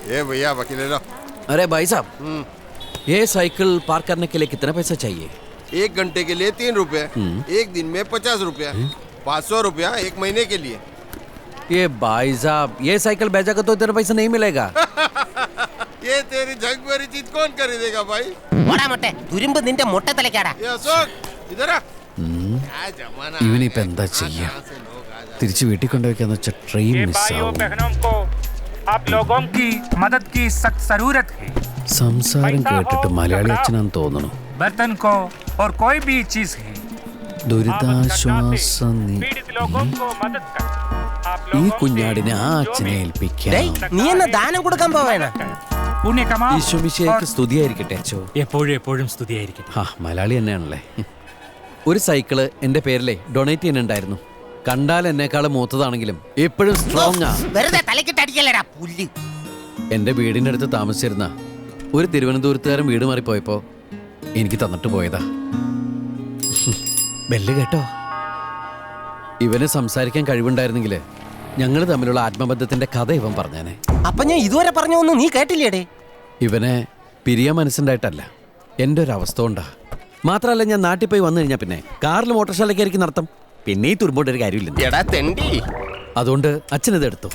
ये भैया बाकी ले लो। अरे भाई साहब, ये साइकिल पार्क करने के लिए कितना पैसा चाहिए? 1 घंटे के लिए 3 रुपए, 1 दिन में 50 रुपया, 500 रुपया 1 महीने के लिए। ये भाई साहब, ये साइकिल बेचा तो तेरा पैसा नहीं मिलेगा। ये तेरी झंग भरी चीज कौन खरीदेगा भाई? ഓടാ മൊട്ടെ തുരുമ്പ് നിന്റെ മൊട്ട തലക്കാടാ. ये अशोक इधर आ। क्या जमाना है। ഇവനിപ്പോ എന്താ ചെയ്യാ? തിരിച്ചു വീട്ടിൽ കൊണ്ടുവയ്ക്കാന്ന് വെച്ചാൽ ട്രെയിൻ മിസ്സാവും. आप लोगों की मदद की सख्त जरूरत है. സംസാരം കേട്ടിട്ട് മലയാളി അച്ഛനാന്ന് തോന്നുന്നു. बर्तन को और कोई भी चीज है. ദുരിതാശ്വാസ पीड़ित लोगों को मदद कर. ഈ കുഞ്ഞാടിനെ ആ അച്ഛനെ ഏൽപ്പിക്കാം. നീ എന്നെ ദാനം കൊടുക്കാൻ പോവേണ. पुण्य कमाओ. ഈശോമിശിഹായ്ക്ക് സ്തുതിയായിരിക്കട്ടെ അച്ഛോ. എപ്പോഴും സ്തുതിയായിരിക്കട്ടെ. ആ മലയാളി തന്നെയാണല്ലേ. ഒരു സൈക്കിള് എന്റെ പേരിലെ ഡൊണേറ്റ് ചെയ്യാനുണ്ടായിരുന്നു. കണ്ടാൽ എന്നെക്കാളും മൂത്തതാണെങ്കിലും എപ്പോഴും സ്ട്രോങ് ആ. വെറുതെ തലക്കിട്ട് അടിക്കല്ലടാ പുല്ല്. എന്റെ വീടിന്റെ അടുത്ത് താമസിച്ചിരുന്ന ഒരു തിരുവനന്തപുരത്തുകാരൻ വീട് മാറിപ്പോയപ്പോ എനിക്ക് തന്നിട്ട് പോയതാ. ബെല്ല് കേട്ടോ? ഇവന് സംസാരിക്കാൻ കഴിവുണ്ടായിരുന്നെങ്കില് ഞങ്ങൾ തമ്മിലുള്ള ആത്മബന്ധത്തിന്റെ കഥ ഇവൻ പറഞ്ഞേനെ. അപ്പൊ ഞാൻ ഇതുവരെ പറഞ്ഞൊന്നും നീ കേട്ടില്ലേടേ? ഇവനെ പിരിയാൻ മനസ്സുണ്ടായിട്ടല്ല, എൻ്റെ ഒരു അവസ്ഥ കൊണ്ടാ. മാത്രമല്ല, ഞാൻ നാട്ടിൽ പോയി വന്നു കഴിഞ്ഞാൽ പിന്നെ കാറിൽ മോട്ടോർസൈക്കിളായിരിക്കും നടത്തം. പിന്നെ ഈ തുരുമ്പോട്ടൊരു കാര്യമില്ല. അതുകൊണ്ട് അച്ഛനിത് എടുത്തു.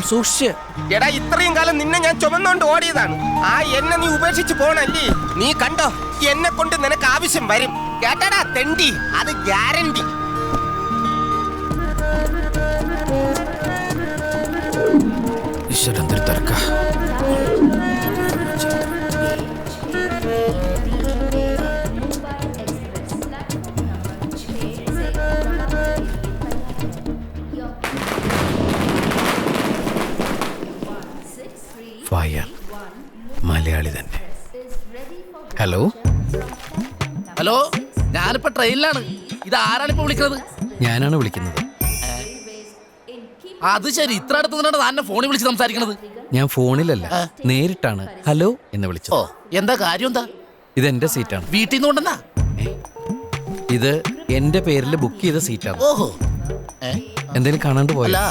സൂക്ഷിച്ച്. എടാ, ഇത്രയും കാലം നിന്നെ ഞാൻ ചുമന്നോണ്ട് ഓടിയതാണ്. ആ എന്നെ നീ ഉപേക്ഷിച്ച് പോണല്ലേ? നീ കണ്ടോ, എന്നെ കൊണ്ട് നിനക്ക് ആവശ്യം വരും. കേട്ടടാ തെണ്ടി, അത് ഗ്യാരണ്ടി. ഈശ്വരൻ തിരക്ക. ഫയർ മലയാളി തന്നെ. ഹലോ ഹലോ, ഞാനിപ്പോ ട്രെയിനിലാണ്. ഇത് ആരാണിപ്പോ വിളിക്കുന്നത്? ഞാനാണ് വിളിക്കുന്നത്. അത് ശരി, ഇത്ര അടുത്ത് നിന്നാണ് താൻ ഫോണിൽ വിളിച്ച് സംസാരിക്കണത്? ഞാൻ ഫോണിലല്ല, നേരിട്ടാണ് ഹലോ എന്ന് വിളിച്ചത്. ഓ, എന്താ കാര്യം? എന്താ? ഇതെന്റെ സീറ്റാണ്. വീട്ടിൽ നിന്ന് കൊണ്ടെന്നാ? ഇത് എന്റെ പേരിൽ ബുക്ക് ചെയ്ത സീറ്റാണ്. ഓഹോ, എന്തെങ്കിലും കാണാണ്ട് അല്ല, പോയല്ല.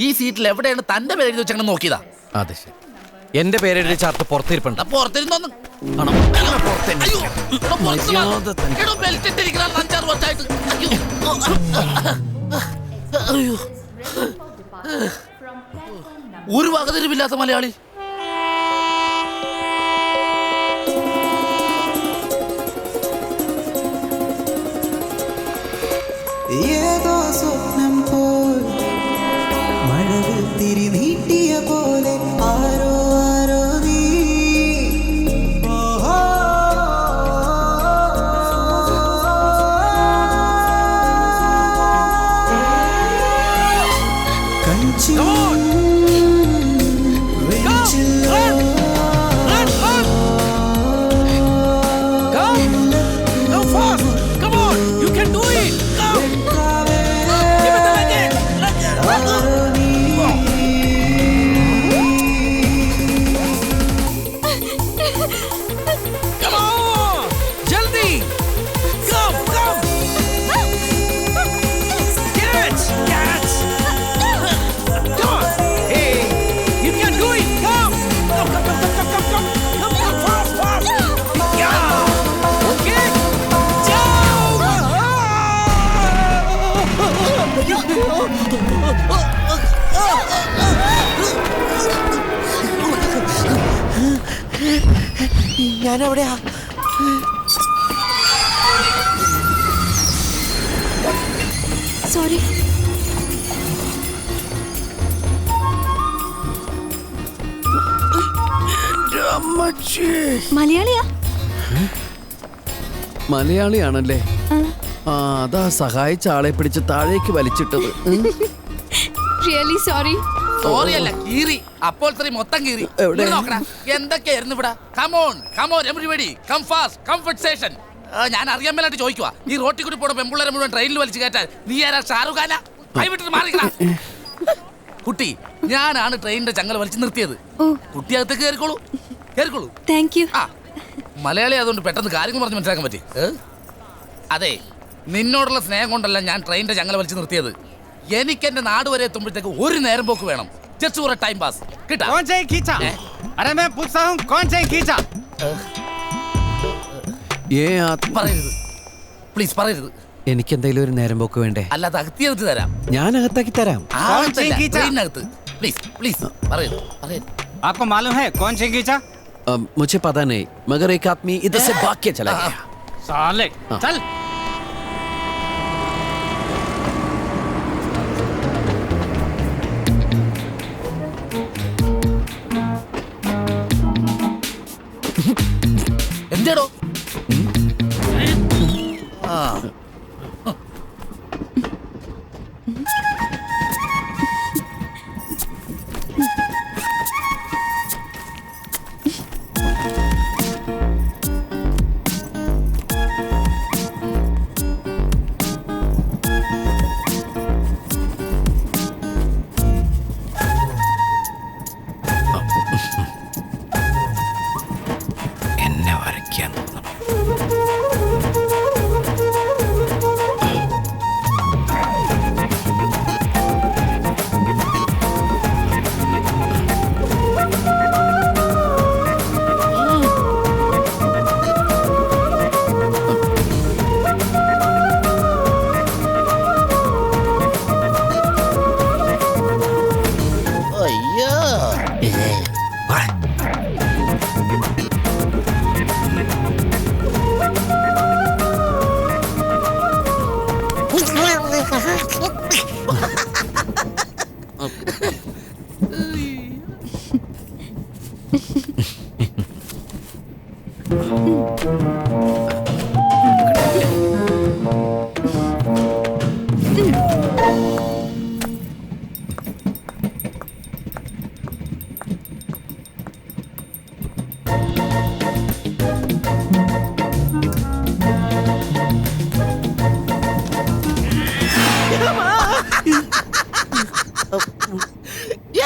ഈ സീറ്റിൽ എവിടെയാണ് തന്റെ പേര് എഴുതി വെച്ചങ്ങനെ നോക്കിയതാ? അതെ ശരി, എന്റെ പേരെഴുതി ചാർട്ട് പുറത്തിരിപ്പുണ്ട്. പുറത്തിരുന്നോന്ന് ഒരു വകതിരിവില്ലാത്ത മലയാളി. ഏതോ സ്വപ്നം പോൽ മഴവിൽ തിരി നീട്ടിയ പോലെ ആരോ ആരോ നീ. ഞാനെവിടെയാ? സോറി. മലയാളിയാ? മലയാളിയാണല്ലേ? ആ, അതാ സഹായിച്ച ആളെ പിടിച്ച് താഴേക്ക് വലിച്ചിട്ടത്. Really sorry. സോറി അല്ല, കീറി. അപ്പോൾ മൊത്തം കീറി. നോക്കടാ, എന്തൊക്കെയായിരുന്നു ഇവിടെ. Come on come on everybody, come fast, come fit station. ഞാൻ അറിയാൻ മേലായിട്ട് ചോദിക്കുവാ, ഈ റോട്ടിൽ കൂടി പോണ പെമ്പിള്ളേരെ മുഴുവൻ ട്രെയിനിൽ വലിച്ചു കയറ്റാൻ നീ ആരാ? ഷാറുഖ് ഖാനാ? കൈവിട്ടിട്ട് മാറിക്കടാ. കുട്ടി, ഞാനാണ് ട്രെയിനിന്റെ ചങ്ങല വലിച്ചു നിർത്തിയത്. കുട്ടി അകത്തേക്ക് കയറിക്കോളൂ, കയറിക്കോളൂ. Thank you. ആ, മലയാളി അതുകൊണ്ട് പെട്ടെന്ന് കാര്യങ്ങൾ പറഞ്ഞ് മനസ്സിലാക്കാൻ പറ്റി. അതെ, നിന്നോടുള്ള സ്നേഹം കൊണ്ടല്ല ഞാൻ ട്രെയിനിന്റെ ചങ്ങല വലിച്ചു നിർത്തിയത്. എനിക്ക് എന്റെ നാട് വരെ എത്തുമ്പോഴത്തേക്ക് ഒരു നേരം പോക്ക് വേണം. Just for A time pass കിട്ടാ कौन से खींचा अरे मैं पूछता हूँ कौन से खींचा ഏ പറയരുത് പ്ലീസ് പറയരുത്. എനിക്ക് എന്തെങ്കിലും ഒരു നേരം പോക്ക് വേണ്ടേ? അല്ലാതെ അകത്തിയെടുത്ത് തരാം. ഞാൻ അകത്താക്കി തരാം. ട്രെയിനകത്ത് പ്ലീസ് പ്ലീസ് പറയരുത് പറയരുത്. आपको मालूम है कौन से खींचा मुझे पता नहीं मगर एक आदमी इधर से भाग के चला गया. साले चल എന്തേടോ എന്നെ വരയ്ക്കാൻ തോന്നണം.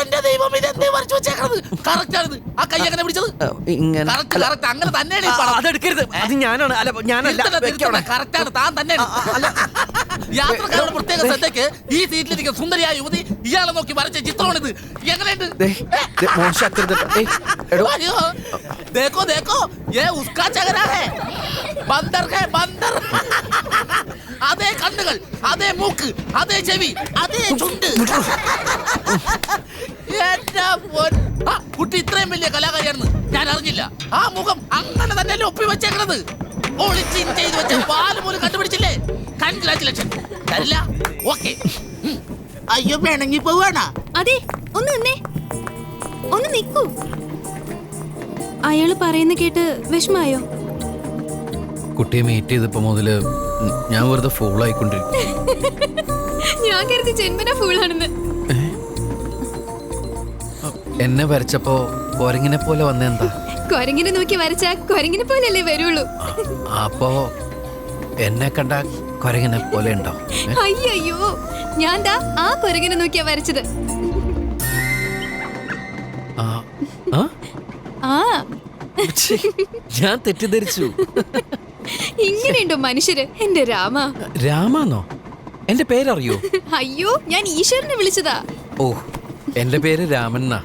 എന്റെ ദൈവം ഇതെന്തേ വരച്ചു വെച്ചേക്കണത്? കറക്റ്റ് ആണ്. ആ കൈ എങ്ങനെ പിടിച്ചത്? ഇങ്ങനെ കറക്റ്റ് കറക്റ്റ് അങ്ങനെ തന്നെയാണ് ഈ പടം. അതെടുക്കരുത്. അത് ഞാനാണ്. അല്ല ഞാനല്ല. കറക്റ്റ് ആണ്. താൻ തന്നെയാണ്. യാത്രക്കാരുടെ പ്രത്യേക ശ്രദ്ധയ്ക്ക് ഈ സീറ്റിലിരിക്കുന്ന സുന്ദരിയായ യുവതി ഇയാളെ നോക്കി വരച്ച ചിത്രമാണിത്. എങ്ങനെയുണ്ട്? മോശമാക്കരുത്. അയ്യോ, ദേഖോ ദേഖോ യേ ഉസ്കാ ചഹര ഹൈ. ബന്ദർ ഹൈ ബന്ദർ. അതേ കണ്ണുകൾ, അതേ മൂക്ക്, അതേ ചെവി, അതേ ചുണ്ട്. എന്റെ പൊൻ- ആ, കുട്ടി ഇത്രയും വലിയ കലാകാരിയാണെന്ന് ഞാൻ അറിഞ്ഞില്ല. ആ മുഖം അങ്ങനെ തന്നെയല്ലേ ഒപ്പി വെച്ചേക്കണത്. ഒളിച്ചിൻ ചെയ്ത് വെച്ച പാല് പോലും കണ്ടുപിടിച്ചില്ലേ? കൺഗ്രാറ്റുലേഷൻ. തരില്ല. ഓക്കെ. അയ്യോ വേണമെങ്കിൽ പോവാണോ? അതെ, ഒന്ന് നിന്നേ, ഒന്ന് നിക്കൂ. അയാള് പറയുന്ന കേട്ട് വിഷമായോ? കുട്ടിയെ മീറ്റ് ചെയ്തപ്പോ മുതല് ഞാൻ വെറുതെ ഫൂളായിക്കൊണ്ടിരിക്കും. ഞാൻ കരുതി ജന്മന ഫൂളാണെന്ന്. എന്നെ വരച്ചപ്പോ കൊരങ്ങിനെ പോലെ വന്നെന്താ? കൊരങ്ങിനെ നോക്കി വരച്ച കൊരങ്ങിനെ പോലെയല്ലേ വരുള്ളൂ. അപ്പോ എന്നെ കണ്ട കൊരങ്ങിനെ പോലെ ഉണ്ടോ? അയ്യോ, ഞാൻ ദാ ആ കൊരങ്ങിനെ നോക്കിയാ വരച്ചത്. ആ, ആ? ആ, ഛെ, ഞാൻ തെറ്റിദ്ധരിച്ചു. ഇങ്ങനെയുണ്ടോ മനുഷ്യര്? എന്റെ രാമ. രാമാന്നോ? എന്റെ പേരറിയോ? അയ്യോ, ഞാൻ ഈശ്വരനെ വിളിച്ചതാ. ഓ, എന്റെ പേര് രാമൻ എന്നാ.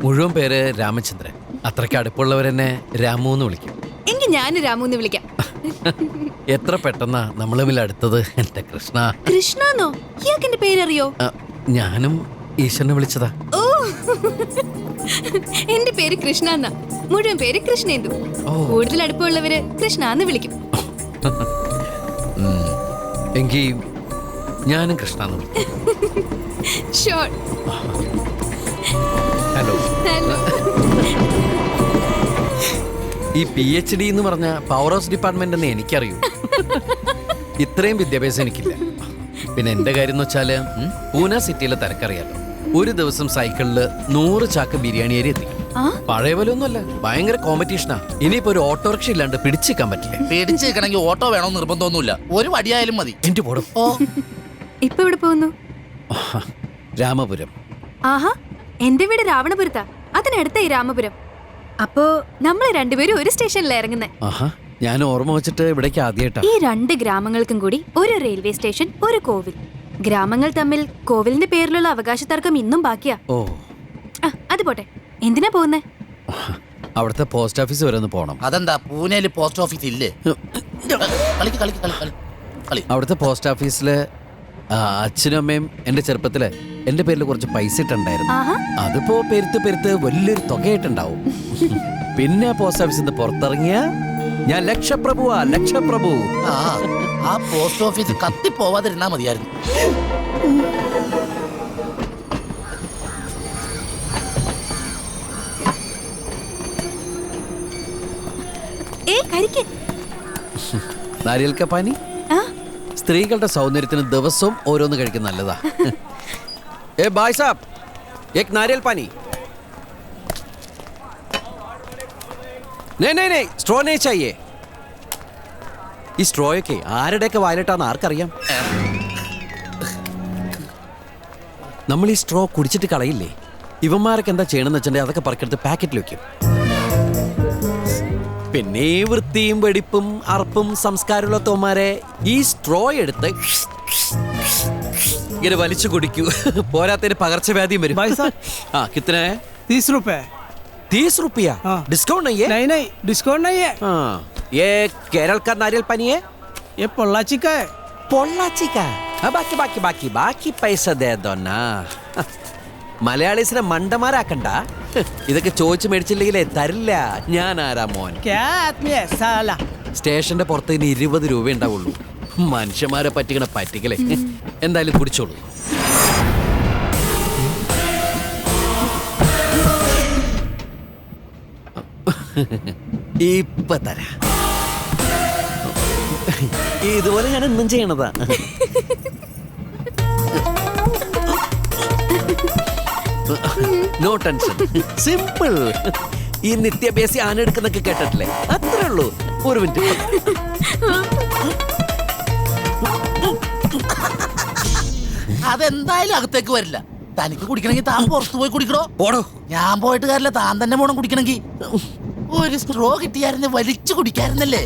മുഴുവൻ പേര് രാമചന്ദ്രൻ. അത്രയ്ക്ക് അടുപ്പുള്ളവരെന്നെ രാമു എന്ന് വിളിക്കും. എങ്കിൽ ഞാൻ രാമുന്ന് വിളിക്കാം. എത്ര പെട്ടെന്നാ നമ്മൾ തമ്മിൽ അടുത്തത് എന്റെ കൃഷ്ണ. കൃഷ്ണന്നോ? ഇയാൾക്ക് എന്റെ പേരറിയോ? ഞാനും ഈശ്വരനെ വിളിച്ചതാ. ഓ, എന്റെ പേര് കൃഷ്ണ എന്നാ. മുഴുവൻ പേര് കൃഷ്ണേന്ദു. കൂടുതൽ അടുപ്പമുള്ളവര് കൃഷ്ണ എന്ന് വിളിക്കും. എങ്കിൽ ഞാനും കൃഷ്ണ എന്ന് വിളിക്കും. ഷോർ. ഹലോ. ഹലോ. ഈ PhD എന്ന് പറഞ്ഞ പവർ ഹൗസ് ഡിപ്പാർട്ട്മെന്റ് എന്ന് എനിക്കറിയൂ. ഇത്രയും വിദ്യാഭ്യാസം എനിക്കില്ല. പിന്നെ എന്റെ കാര്യം എന്ന് വെച്ചാല് പൂനെ സിറ്റിയിലെ തിരക്കറിയാലോ. ഒരു ദിവസം സൈക്കിളില് 100 ചാക്ക് ബിരിയാണി അരി എത്തിക്കും. പഴയ പോലെ ഒന്നുമല്ല, ഭയങ്കര കോമ്പറ്റീഷനാ. ഇനിയിപ്പോ ഒരു ഓട്ടോറിക്ഷ ഇല്ലാണ്ട് പിടിച്ചിരിക്കാൻ പറ്റില്ല. പിടിച്ചിരിക്കണമെങ്കിൽ ഓട്ടോ വേണമെന്ന് നിർബന്ധമൊന്നുമില്ല. ഒരു വടിയായാലും മതി. എന്റെ പോടും. ഇപ്പൊ എവിടെ പോകുന്നു? രാമപുരം. ആഹാ, എന്റെ വീട് രാവണപുരത്താ. അതിനടുത്തായി രാമപുരം. അപ്പോ നമ്മള് രണ്ടുപേരും ഒരു സ്റ്റേഷനിലാ ഇറങ്ങുന്നേ. ആഹാ, ഞാൻ ഓർമ്മ വെച്ചിട്ട് ഇവിടേക്ക് ആദ്യമായിട്ടാ. ഈ 2 ഗ്രാമങ്ങൾക്കും കൂടി ഒരു റെയിൽവേ സ്റ്റേഷൻ, ഒരു കോവിൽ. ഗ്രാമങ്ങൾ തമ്മിൽ കോവിലിന്റെ പേരിലുള്ള അവകാശ തർക്കം ഇന്നും ബാക്കിയാ. ഓ, പോട്ടെ, എന്തിനാ പോകുന്നേ? അവിടുത്തെ പോസ്റ്റ് ഓഫീസ് വരെ ഒന്ന് പോകണം. അതെന്താ പൂനെയിൽ പോസ്റ്റ് ഓഫീസ് ഇല്ലേ? കളിക്ക് കളി കളി കളി കളി. അവിടുത്തെ പോസ്റ്റ് ഓഫീസില് അച്ഛനും അമ്മയും എന്റെ ചെറുപ്പത്തില് എന്റെ പേരിൽ കുറച്ച് പൈസ ഇട്ടുണ്ടായിരുന്നു. ആഹാ. അതിപ്പോ പെരുത്ത് വലിയൊരു തുകയായിട്ടുണ്ടാവും. പിന്നെ പോസ്റ്റ് ഓഫീസിൽ നിന്ന് പുറത്തിറങ്ങിയ ഞാൻ ലക്ഷപ്രഭുവാ, ലക്ഷപ്രഭു. ആ പോസ്റ്റ് ഓഫീസ് കത്തി പോവാതിരുന്നാ മതിയായിരുന്നു. നാരിയൽ കപ്പാനി സ്ത്രീകളുടെ സൗന്ദര്യത്തിന് ദിവസവും ഓരോന്ന് കഴിക്കുന്ന നല്ലതാ. ഏ ഭായ് സാബ്, ഏക് നാരിയൽ പാനി. നേ സ്ട്രോ നേ ചായേ. ഈ സ്ട്രോയൊക്കെ ആരുടെയൊക്കെ വായിലിട്ടാന്ന് ആർക്കറിയാം? നമ്മൾ ഈ സ്ട്രോ കുടിച്ചിട്ട് കളയില്ലേ? ഇവന്മാരൊക്കെ എന്താ ചെയ്യണമെന്ന് വെച്ചിട്ടുണ്ടെങ്കിൽ അതൊക്കെ പറക്കെടുത്ത് പാക്കറ്റിൽ വെക്കും. പിന്നെ വൃത്തിയും വെടിപ്പും അറപ്പും സംസ്കാരമുള്ള തോമാരെ ഈ സ്ട്രോ എടുത്ത് ഇങ്ങനെ വലിച്ചു കുടിക്കൂ. പോരാത്തതിന് പകർച്ചവ്യാധിയും വരും. ആ കിത്തന? 30 रुपए. 30 रुपया डिस्काउंट नहीं है? नहीं डिस्काउंट नहीं है. हाँ, ये केरल का नारियल पानी है? ये पोल्लाची का है. പൊള്ളാച്ചി का? ബാക്കി പൈസ ദേ ദോ നാ. മലയാളീസിനെ മണ്ടന്മാരാക്കണ്ട. ഇതൊക്കെ ചോദിച്ചു മേടിച്ചില്ലെങ്കിലേ തരില്ല. ഞാൻ ആരാ മോൻ? क्या आदमी है साला. സ്റ്റേഷന്റെ പുറത്ത് ഇനി 20 രൂപ ഉണ്ടാവുള്ളൂ. മനുഷ്യന്മാരെ പറ്റിക്കണ പറ്റിക്കലേ. എന്തായാലും കുടിച്ചോളൂ. ഇപ്പൊ തരാ. ഇതുപോലെ ഞാൻ എന്നും ചെയ്യണതാ. No tension, simple. ഈ നിത്യാഭ്യാസി ആനെടുക്കുന്നൊക്കെ കേട്ടിട്ടില്ലേ? അത്രേ ഉള്ളൂ. ഒരു മിനിറ്റ്. അതെന്തായാലും അകത്തേക്ക് വരില്ല. തനിക്ക് കുടിക്കണമെങ്കിൽ താൻ പുറത്തു പോയി കുടിക്കണോ? പോടോ. ഞാൻ പോയിട്ട് കാര്യമില്ല, താൻ തന്നെ പോണം കുടിക്കണമെങ്കിൽ. ഒരു സ്ട്രോ കിട്ടിയായിരുന്നു വലിച്ചു കുടിക്കായിരുന്നല്ലേ?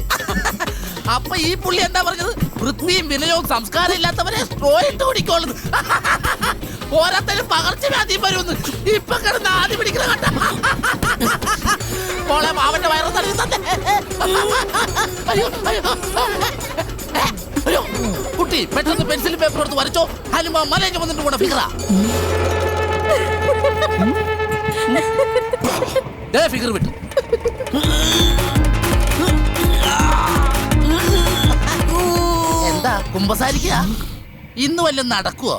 അപ്പൊ ഈ പുള്ളി എന്താ പറഞ്ഞത്? വൃത്തിയും വിനയവും സംസ്കാരം ഇല്ലാത്തവരെ സ്ട്രോ ഇട്ട് കുടിക്കോളുന്നു. ഓരോരുത്തരും പകർച്ചവ്യാധിയും വരുമെന്ന് ഇപ്പൊ കിടന്ന് ആദ്യം പിടിക്കുന്ന കണ്ട. മോളെ മാവന്റെ വയറ് തടവി തന്നെ. അയ്യോ കുട്ടി, പെട്ടെന്ന് പെൻസിലും പേപ്പർ എടുത്ത് വരച്ചോ. ഹനുമാ മലയൊക്കെ വന്നിട്ട് കൂടെ ഫിഗറ ഫിഗർ വിട്ടു. എന്താ കുമ്പസാരിക്ക? ഇന്ന് വല്ലതും നടക്കുവോ?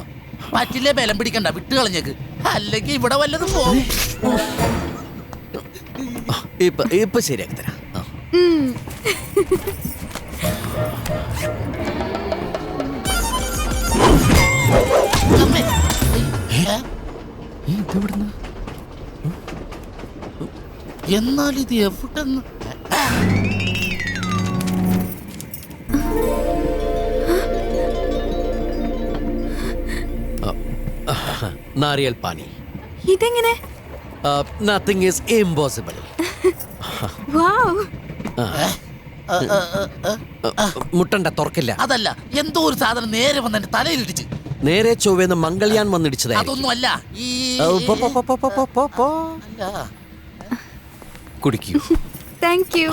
പറ്റില്ലേ ബലം പിടിക്കണ്ട, വിട്ട് കളഞ്ഞേക്ക്. അല്ലെങ്കിൽ ഇവിടെ വല്ലതും പോകും. ഇപ്പൊ ശരിയാക്കി തരാം. എന്നാൽ ഇത് എവിടെന്ന്? നാരിയൽ പാനി. ഇതെങ്ങനെ? Nothing is impossible. മുട്ടണ്ട, തുറക്കില്ല. അതല്ല, എന്തോ ഒരു സാധനം നേരെ വന്ന് എന്റെ തലയിലിടിച്ച്. നേരെ ചൊവ്വേന്ന് മംഗൾയാൻ വന്നിടിച്ചത്. അതൊന്നും അല്ല. ഈ കുടിക്കൂ. Thank you.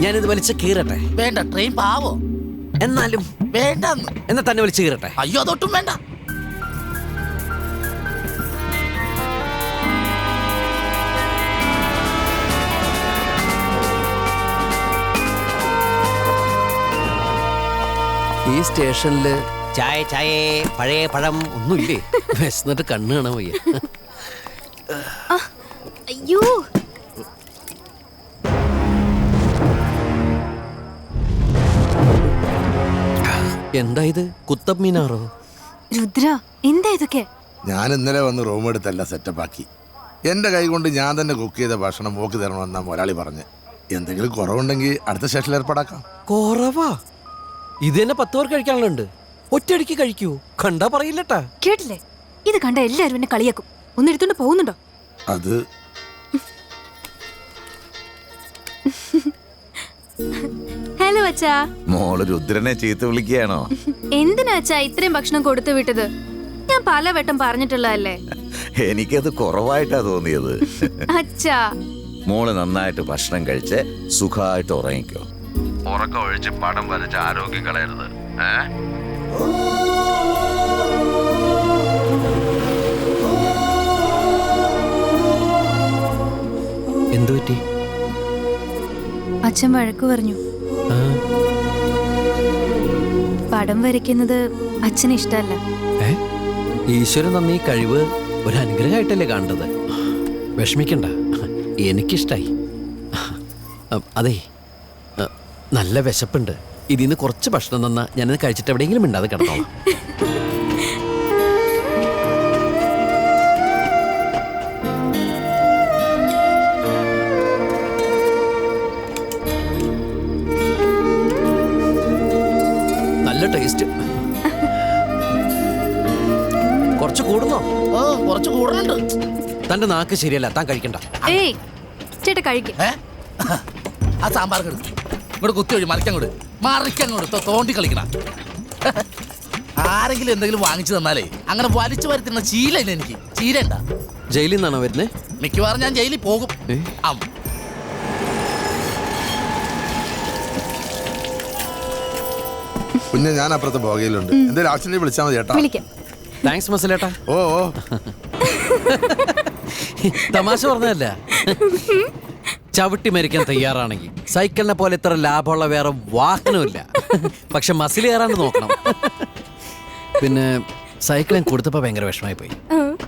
ഞാനിത് വലിച്ച് കീറട്ടെ? വേണ്ട, ട്രെയിൻ പാവോ. എന്നാലും വേണ്ടെന്ന്. എന്നാ തന്നെ വലിച്ച് കീറട്ടെ? അയ്യോ, അതൊട്ടും വേണ്ട. ഈ സ്റ്റേഷനില് ചായ പഴയ പഴം ഒന്നുമില്ലേ? വിശന്നിട്ട് കണ്ണ് കാണാൻ വയ്യ. അയ്യോ, എന്താ ഇത്? കുത്തബ് മീനാറോ? രുദ്ര, എന്താ ഇതൊക്കെ? ഞാൻ ഇന്നലെ വന്ന് റൂം എടുത്തല്ല സെറ്റപ്പാക്കി. എൻ്റെ കൈ കൊണ്ട് ഞാൻ തന്നെ കുക്ക് ചെയ്ത ഭക്ഷണം നോക്കി തരണമെന്നാ മുതലാളി പറഞ്ഞ്. എന്തെങ്കിലും കുറവുണ്ടെങ്കിൽ അടുത്ത സ്റ്റേഷനിൽ ഏർപ്പാടാക്കാം. കുറവാ? ഇത് തന്നെ 10 പേർ കഴിക്കാനുള്ളുണ്ട്. ഒറ്റയടിക്ക് കഴിക്കൂ. കണ്ടാ പറയില്ലട്ടാ. കേട്ടില്ലേ? ഇത് കണ്ട എല്ലാരും എന്നെ കളിയാക്കും. ഒന്ന് എടുത്തോണ്ട് പോകുന്നുണ്ടോ? അത് ഹലോ അച്ഛാ? മോള് രുദ്രനെ ചീത്ത വിളിക്കുകയാണോ? എന്തിനാ അച്ഛാ ഇത്രയും ഭക്ഷണം കൊടുത്തു വിട്ടത്? ഞാൻ പലവട്ടം പറഞ്ഞിട്ടുള്ളതല്ലേ. എനിക്കത് കുറവായിട്ടാ തോന്നിയത്. അച്ഛാ, മോള് നന്നായിട്ട് ഭക്ഷണം കഴിച്ച് സുഖമായിട്ട് ഉറങ്ങിക്കോ. ഉറക്കം ഒഴിച്ച് പടം വരച്ച് ആരോഗ്യം കളയരുത്. എന്തു പറ്റി? അച്ഛൻ വഴക്കു പറഞ്ഞു. പടം വരയ്ക്കുന്നത് അച്ഛന് ഇഷ്ടമല്ല. ഈശ്വരൻ നന്ദി, കഴിവ് ഒരു അനുഗ്രഹമായിട്ടല്ലേ കാണേണ്ടത്. വിഷമിക്കണ്ട, എനിക്കിഷ്ടായി. അതെ, നല്ല വിശപ്പുണ്ട്. ഇതിന്ന് കുറച്ച് ഭക്ഷണം തന്നാ ഞാനത് കഴിച്ചിട്ട് എവിടെയെങ്കിലും മിണ്ടാതെ കിടന്നോളാം. നല്ല ടേസ്റ്റ്. കുറച്ച് കൂടുന്നോ? കുറച്ച് കൂടുതലുണ്ട്. തന്റെ നാക്ക് ശരിയല്ല, താൻ കഴിക്കണ്ട. ഏയ് ചേട്ടാ കഴിക്കും. ആ സാമ്പാർ ഇങ്ങോട്ട് കുത്തി ഒഴി മറിക്കങ്ങോട്ട് മറിക്കങ്ങോട്ട് തോണ്ടി കളിക്കണ. ആരെങ്കിലും എന്തെങ്കിലും വാങ്ങിച്ചു തന്നാലേ അങ്ങനെ വലിച്ചു വരുത്തുന്ന ചീലയില്ല എനിക്ക്. ചീരണ്ട. ജയിലിൽ നിന്നാണോ വരുന്നേ? മിക്കവാറും ഞാൻ ജയിലിൽ പോകും. കുഞ്ഞെ, ഞാൻ അപ്പുറത്തെ ബോഗയിലുണ്ട്. എന്തായാലും ആവശ്യം വിളിച്ചാൽ മതി ചേട്ടാ. വിളിക്കാം. താങ്ക്സ് മസലേട്ടാ. ഓ ഓ, തമാശ പറഞ്ഞതല്ല. ചവിട്ടി മരിക്കാൻ തയ്യാറാണെങ്കിൽ സൈക്കിളിനെ പോലെ ഇത്ര ലാഭമുള്ള വേറെ വാഹനമില്ല. പക്ഷെ മസിൽ കയറാണ്ട് നോക്കണം. പിന്നെ സൈക്കിൾ ഞാൻ കൊടുത്തപ്പോ ഭയങ്കര വിഷമായി പോയി.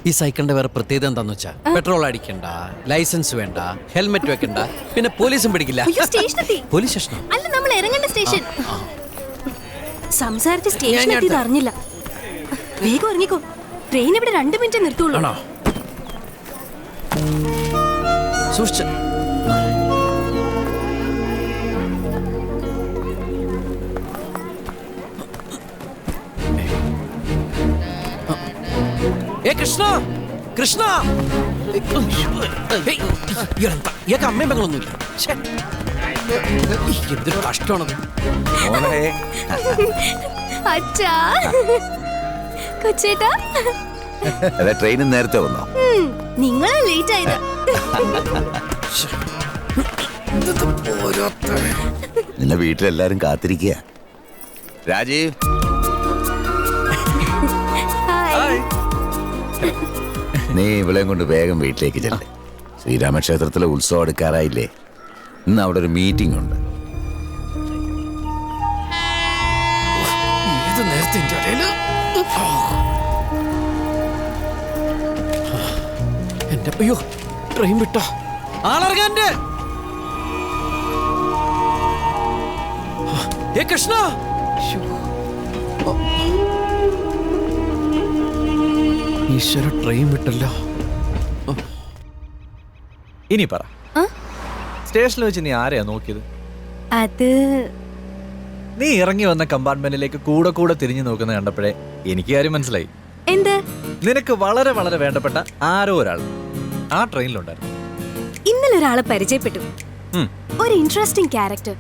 ഈ സൈക്കിളിന്റെ വേറെ പ്രത്യേകത എന്താന്ന് വെച്ചാ പെട്രോൾ അടിക്കണ്ട, ലൈസൻസ് വേണ്ട, ഹെൽമെറ്റ് വെക്കണ്ട, പിന്നെ പോലീസും പിടിക്കില്ല. പോലീസ് സ്റ്റേഷനോ? അല്ല, നമ്മൾ ഇറങ്ങേണ്ട സ്റ്റേഷൻ. സംസാരിച്ച് സ്റ്റേഷൻ എത്തിയത് അറിഞ്ഞില്ല. വേഗം ഇറങ്ങിക്കോ, ട്രെയിൻ ഇവിടെ 2 മിനിറ്റ് നിർത്തുള്ളൂ. സൂക്ഷിച്ച്. കൃഷ്ണ, കൃഷ്ണ, അമ്മയും പെങ്ങളൊന്നുമില്ല. എന്തൊരു കഷ്ടമാണത്. അച്ഛാ, കൊച്ചേട്ടാ, ട്രെയിൻ നേരത്തെ വന്നോ? നിങ്ങളെ ലേറ്റ് ആയത്. നിന്നെ വീട്ടിലെല്ലാരും കാത്തിരിക്കുക. രാജീവ്, നീ ഇവളെയും കൊണ്ട് വേഗം വീട്ടിലേക്ക് ചെല്ലേ. ശ്രീരാമക്ഷേത്രത്തിലെ ഉത്സവം എടുക്കാറായില്ലേ? ഇന്ന് അവിടെ ഒരു മീറ്റിംഗ് ഉണ്ട്. എന്റെ അയ്യോ, ട്രെയിൻ വിട്ടോ? ആളറിയാൻ്റെ കൃഷ്ണ, ഈശ്വര, ട്രെയിൻ വിട്ടല്ലോ. ഇനി പറ, സ്റ്റേഷനിൽ വെച്ച് നീ ആരെയാ നോക്കിയത്? അത് നീ ഇറങ്ങി വന്ന കമ്പാർട്ട്മെന്റിലേക്ക് കൂടെ കൂടെ തിരിഞ്ഞു നോക്കുന്ന കണ്ടപ്പോഴേ എനിക്ക് കാര്യം മനസ്സിലായി. എന്ത്? നിനക്ക് വളരെ വളരെ വേണ്ടപ്പെട്ട ആരോ ഒരാൾ ആ ട്രെയിനിലുണ്ടായിരുന്നു. ഇന്നലെ ഒരാളെ പരിചയപ്പെട്ടു. ഒരു ഇൻട്രസ്റ്റിംഗ് ക്യാരക്ടർ.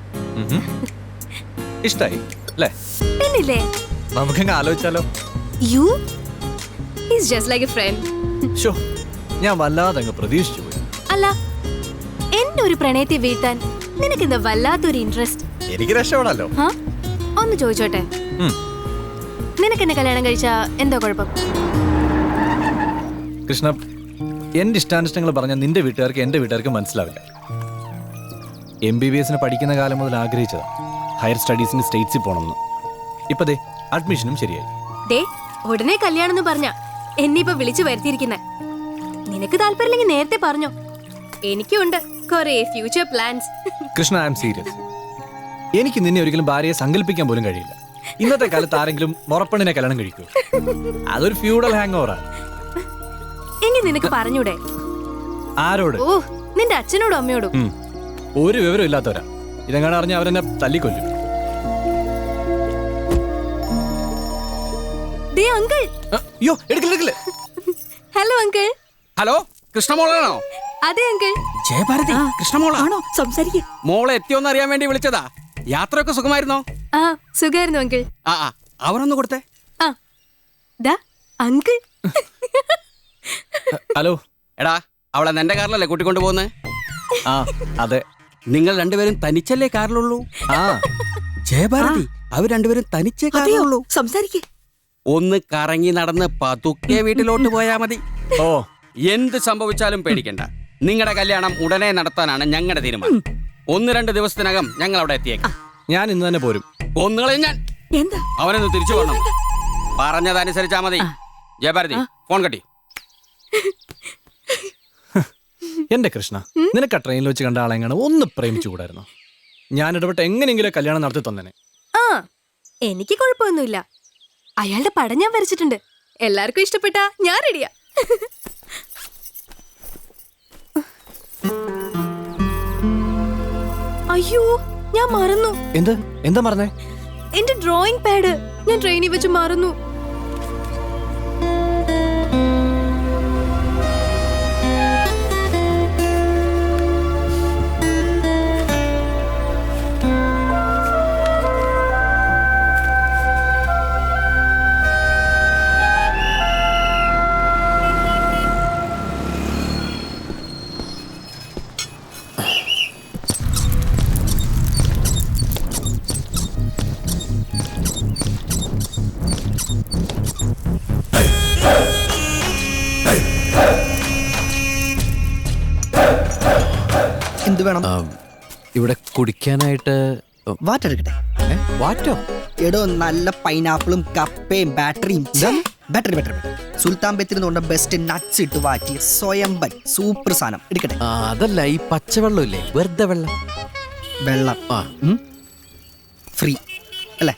ഇഷ്ടായി അല്ലേ? പിന്നില്ലേ, നമുക്കങ്ങ് ആലോചിച്ചാലോ? You is just like a friend. So, ഞാൻ വല്ലാതെ അങ്ങ് പ്രതീക്ഷിച്ചു പോയി. അല്ല, എന്നെ ഒരു പ്രണയത്തെ വീഴ്ത്താൻ നിനക്കെന്താ വല്ലാത്തൊരു ഇൻട്രസ്റ്റ്? എനിക്ക് രക്ഷപ്പെടാലോ. ഒന്ന് ചോദിച്ചോട്ടെ, നിനക്കെന്നെ കല്യാണം കഴിച്ചാ എന്താ കുഴപ്പം? കൃഷ്ണ, എന്റെ ഇഷ്ടാനിഷ്ടങ്ങൾ പറഞ്ഞാൽ നിന്റെ വീട്ടുകാർക്ക് എന്റെ വീട്ടുകാർക്ക് മനസ്സിലാവില്ല. MBBS പഠിക്കുന്ന കാലം മുതൽ ആഗ്രഹിച്ചതാ ഹയർ സ്റ്റഡീസിന് സ്റ്റേറ്റ്സിൽ പോകണമെന്ന്. ഇപ്പൊ ദേ അഡ്മിഷനും ശരിയായി. ദേ, ഉടനെ കല്യാണം എന്ന് പറഞ്ഞ എന്നെ ഇപ്പൊ വിളിച്ചു വരുത്തിയിരിക്കുന്നെ. നിനക്ക് താല്പര്യമില്ലെങ്കിൽ നേരത്തെ പറഞ്ഞോ. എനിക്കുണ്ട് കുറെ future plans. Krishna, I'm serious. എനിക്ക് നിന്നെ ഒരിക്കലും ഭാര്യയെ സങ്കല്പിക്കാൻ പോലും കഴിയില്ല. ഇന്നത്തെ കാലത്ത് ആരെങ്കിലും മുറപ്പെണ്ണിനെ കല്യാണം കഴിക്കൂ? അതൊരു ഫ്യൂഡൽ ഹാങ് ഓവറാണ്. എങ്കിൽ നിനക്ക് പറഞ്ഞൂടെ? ആരോട്? ഓ, നിന്റെ അച്ഛനോടും അമ്മയോടും. ഒരു വിവരം ഇല്ലാത്തവരാ. ഇതെങ്ങനെ അറിഞ്ഞ അവരെന്നെ തല്ലിക്കൊല്ലും. Hello uncle. ഹലോ, കൃഷ്ണമോളാണോ? അതെ അങ്കിൾ. ജയഭാരതി, കൃഷ്ണമോളാണോ? സംസാരിക്കേ. മോളെ എത്തിയോന്ന് അറിയാൻ വേണ്ടി വിളിച്ചതാ. യാത്രയൊക്കെ സുഖമായിരുന്നോ? ആ സുഖായിരുന്നു അങ്കിൾ. അവനൊന്ന് കൊടുത്തേ. ആ ദാ അങ്കിൾ. ഹലോ. എടാ, അവളെ നിന്റെ കാറിലല്ലേ കൂട്ടിക്കൊണ്ടു പോകുന്നേ? ആ അതെ. നിങ്ങൾ രണ്ടുപേരും തനിച്ചല്ലേ കാറിലുള്ളൂ? ആ ജയഭാരതി, അവർ രണ്ടുപേരും തനിച്ചേ കാറിലുള്ളൂ. സംസാരിക്കേ. ഒന്ന് കറങ്ങി നടന്ന് പതുക്കെ വീട്ടിലോട്ട് പോയാ മതി. ഓ, എന്ത് സംഭവിച്ചാലും പേടിക്കണ്ട. നിങ്ങളുടെ കല്യാണം ഉടനെ നടത്താനാണ് ഞങ്ങളുടെ തീരുമാനം. 1-2 ദിവസത്തിനകം ഞങ്ങൾ അവിടെ എത്തിയേക്കാം. ഞാൻ ഇന്ന് തന്നെ പോരും. ഒന്നുകളെ ഞാൻ എന്താ അവനൊന്ന് തിരിച്ചു പോകണം. പറഞ്ഞതനുസരിച്ചാ മതി. ജയഭാരതി, ഫോൺ കട്ടി. എന്റെ കൃഷ്ണ, നിനക്ക് ആ ട്രെയിനിൽ വെച്ച് കണ്ട ആളെങ്ങനെ ഒന്ന് പ്രേമിച്ചു കൂടായിരുന്നോ? ഞാൻ ഇടപെട്ട് എങ്ങനെയെങ്കിലും കല്യാണം നടത്തി തന്നെ. ആ എനിക്ക് കുഴപ്പമൊന്നുമില്ല. അയാളുടെ പടം ഞാൻ വരച്ചിട്ടുണ്ട്. എല്ലാവർക്കും ഇഷ്ടപ്പെട്ടാ ഞാൻ റെഡിയാ. അയ്യോ, ഞാൻ മറന്നു. എന്താ മറന്നേ? എന്റെ ഡ്രോയിങ് പാഡ് ഞാൻ ട്രെയിനിൽ വെച്ച് മറന്നു. എന്ത് വേണം? ഇവിടെ കുടിക്കാനായിട്ട് വാറ്റ് എടുക്കട്ടെ? വാറ്റോ? എടോ, നല്ല പൈനാപ്പിളും കപ്പയും ബാറ്ററിയും. ബാറ്ററി സുൽത്താൻ ബത്തേരി കൊണ്ട് ബെസ്റ്റ് നട്ട്സ് ഇട്ട് വാറ്റിയ സ്വയംബൻ സൂപ്പർ സാധനം എടുക്കട്ടെ? അതല്ല, ഈ പച്ചവെള്ളം ഇല്ലേ, വെറുതെ വെള്ളം. വെള്ളം ഫ്രീ അല്ലേ?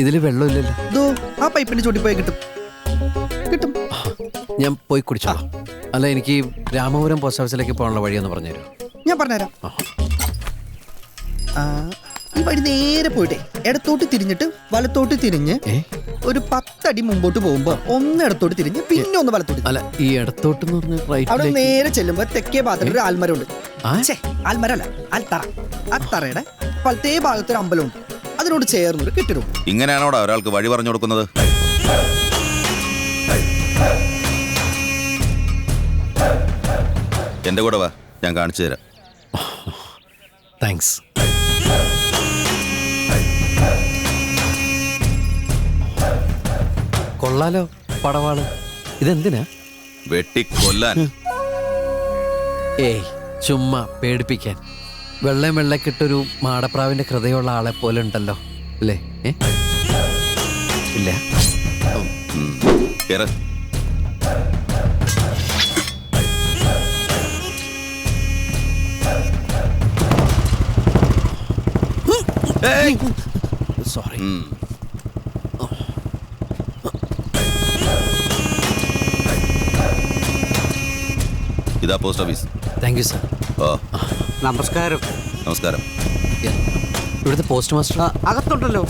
ഇതില് വെള്ളം ഇല്ലല്ലോ. ഇതോ ആ പൈപ്പിന്റെ ചോട്ടി പോയി കിട്ടും. ഞാൻ പോയി കുടിച്ചോളാം. അല്ല, എനിക്ക് രാമപുരം പോസ്റ്റ് ഓഫീസിലേക്ക് പോകാനുള്ള വഴിയൊന്ന് പറഞ്ഞുതരും. ഞാൻ പറഞ്ഞുതരാം. ഈ വഴി നേരെ പോയിട്ടെ ഇടത്തോട്ട് തിരിഞ്ഞിട്ട് വലത്തോട്ട് തിരിഞ്ഞ് ഒരു 10 അടി മുമ്പോട്ട് പോകുമ്പോ ഒന്ന് ഇടത്തോട്ട് തിരിഞ്ഞ് പിന്നെ ഒന്ന് വലത്തോട്ട്. അല്ല, ഈ ഇടത്തോട്ട് അവിടെ നേരെ ചെല്ലുമ്പോ തെക്കേ ഭാഗത്ത് ഒരു ആൽമരമുണ്ട്. ആൽമരല്ല, ആൽത്തറ. ആ തറയുടെ വലത്തേ ഭാഗത്തൊരു അമ്പലമുണ്ട്. അതിനോട് ചേർന്നൊരു കെട്ടിടവും. ഇങ്ങനെയാണോടാ ഒരാൾക്ക് വഴി പറഞ്ഞു കൊടുക്കുന്നത്? എന്റെ കൂടെ വാ, ഞാൻ കാണിച്ചു തരാം. താങ്ക്സ്. കൊള്ളാലോ പടവാള്. ഇതെന്തിനാ? വെട്ടിക്കൊല്ലാൻ. ഏയ്, ചുമ്മാ പേടിപ്പിക്കാൻ. വെള്ളക്കിട്ടൊരു മാടപ്രാവിന്റെ ഹൃദയമുള്ള ആളെ പോലെ ഉണ്ടല്ലോ അല്ലേ? ഇല്ല. സോറി. ഇതാ post office. Thank you sir. നമസ്കാരം. നമസ്കാരം. ഇവിടുത്തെ പോസ്റ്റ് മാസ്റ്റർ അകത്തുണ്ടല്ലോ.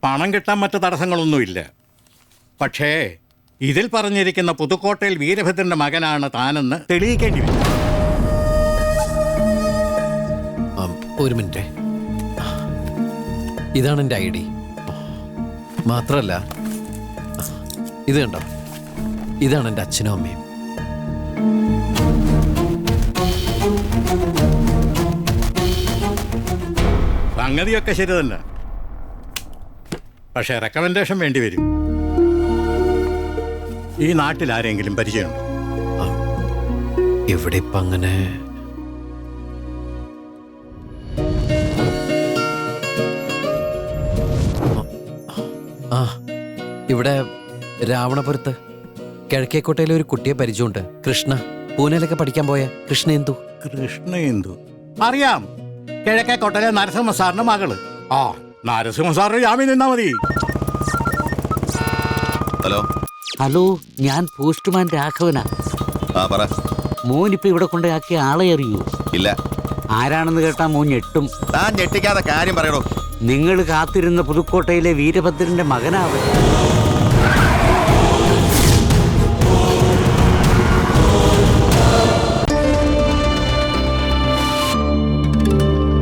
പണം കിട്ടാൻ മറ്റു തടസ്സങ്ങളൊന്നുമില്ല. പക്ഷേ ഇതിൽ പറഞ്ഞിരിക്കുന്ന പുതുക്കോട്ടയിൽ വീരഭദ്രന്റെ മകനാണ് താനെന്ന് തെളിയിക്കേണ്ടി വരും. ഒരു മിനിറ്റ്. ഇതാണ് എൻ്റെ ID. മാത്രമല്ല, ഇത് കണ്ടോ, ഇതാണ് എൻ്റെ അച്ഛനും അമ്മയും. സംഗതിയൊക്കെ ശരി തന്നെ. പക്ഷേ റെക്കമെൻഡേഷൻ വേണ്ടി വരും. ഈ നാട്ടിൽ ആരെങ്കിലും പരിചയമുണ്ടോ? ഇവിടെ ഇപ്പം അങ്ങനെ ഇവിടെ രാവണപുരത്ത് കിഴക്കേക്കോട്ടയിലെ ഒരു കുട്ടിയെ പരിചയമുണ്ട്. കൃഷ്ണ. പൂനെയിലൊക്കെ പഠിക്കാൻ പോയ കൃഷ്ണേന്ദു. കൃഷ്ണേന്ദു അറിയാം. കിഴക്കേക്കോട്ടയിലെ നരസിംഹ സാറിന്റെ മകള്. നരസിംഹ സാറിന് ജാമ്യം നിന്നാ മതി. ഹലോ. ഹലോ, ഞാൻ പോസ്റ്റ്മാൻ രാഘവനാ. പറ. മോനിപ്പോ ഇവിടെ കൊണ്ടാക്കിയ ആളെ അറിയൂ? ഇല്ല. ആരാണെന്ന് കേട്ടാ മോൻ ഞെട്ടും. താൻ ഞെട്ടിക്കാതെ കാര്യം പറയണോ. നിങ്ങൾ കാത്തിരുന്ന പുതുക്കോട്ടയിലെ വീരഭദ്രന്റെ മകനാവൻ.